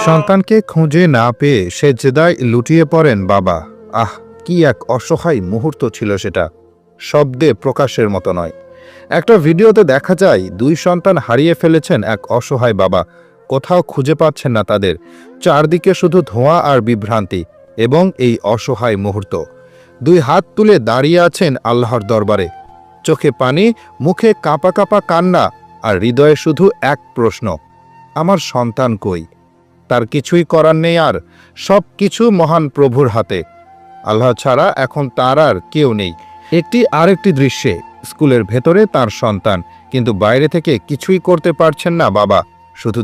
সন্তানকে খুঁজে না পেয়ে সেজদায় লুটিয়ে পড়েন বাবা। আহ, কি এক অসহায় মুহূর্ত ছিল সেটা, শব্দে প্রকাশের মতো নয়। একটা ভিডিওতে দেখা যায় দুই সন্তান হারিয়ে ফেলেছেন এক অসহায় বাবা, কোথাও খুঁজে পাচ্ছেন না তাদের, চারদিকে শুধু ধোঁয়া আর বিভ্রান্তি। এবং এই অসহায় মুহূর্ত, দুই হাত তুলে দাঁড়িয়ে আছেন আল্লাহর দরবারে, চোখে পানি, মুখে কাঁপা কাঁপা কান্না, আর হৃদয়ে শুধু এক প্রশ্ন, আমার সন্তান কই? তার কিছুই করার নেই, আর সব কিছু মহান প্রভুর হাতে। আল্লাহ ছাড়া এখন তার আর কেউ নেই। আরেকটি দৃশ্যে স্কুলের ভেতরে তার সন্তান, কিন্তু বাইরে থেকে কিছুই করতে পারছেন না বাবা, শুধু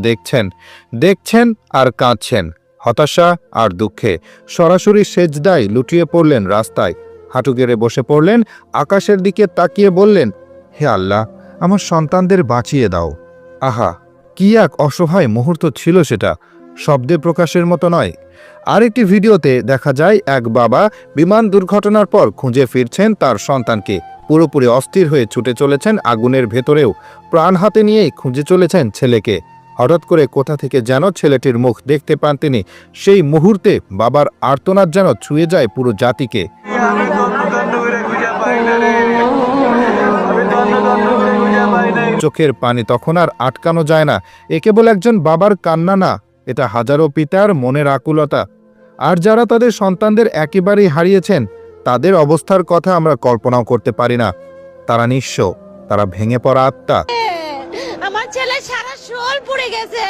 দেখছেন আর কাঁদছেন, হতাশা আর দুঃখে। সরাসরি সেজদায় লুটিয়ে পড়লেন রাস্তায়, হাঁটু গেড়ে বসে পড়লেন, আকাশের দিকে তাকিয়ে বললেন, হে আল্লাহ, আমার সন্তানদের বাঁচিয়ে দাও। আহা, কি এক অসহায় মুহূর্ত ছিল সেটা, শব্দে প্রকাশের মতো নয়। আরেকটি ভিডিওতে দেখা যায় এক বাবা বিমান দুর্ঘটনার পর খুঁজে ফিরছেন তার সন্তানকে, পুরোপুরি অস্থির হয়ে ছুটে চলেছেন আগুনের ভেতরেও, প্রাণ হাতে নিয়েই খুঁজে চলেছেন ছেলেকে। হঠাৎ করে কোথা থেকে যেন ছেলেটির মুখ দেখতে পান তিনি। সেই মুহূর্তে বাবার আর্তনাদ যেন ছুঁয়ে যায় পুরো জাতিকে। চোখের পানি তখন আর আটকানো যায় না। এ কেবল একজন বাবার কান্না না, এটা হাজারো পিতার মনের আকুলতা। আর যারা তাদের সন্তানদের একেবারেই হারিয়েছেন, তাদের অবস্থার কথা আমরা কল্পনাও করতে পারি না। তারা নিঃস্ব, তারা ভেঙে পড়া আত্মা। আমার ছেলে সারা শরীর পুড়ে গেছে।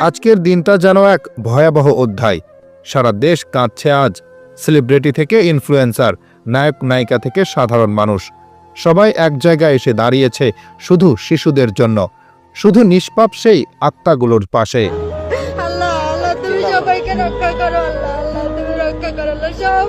আজকের দিনটা যেন এক ভয়াবহ অধ্যায়। সারা দেশ কাঁদছে আজ, সেলিব্রিটি থেকে ইনফ্লুয়েন্সার, নায়ক নায়িকা থেকে সাধারণ মানুষ, সবাই এক জায়গায় এসে দাঁড়িয়েছে শুধু শিশুদের জন্য, শুধু নিষ্পাপ সেই আত্মাগুলোর পাশে। আল্লাহ, আল্লাহ তুমি সবাইকে রক্ষা করো, আল্লাহ, আল্লাহ তুমি রক্ষা করো, আল্লাহ সব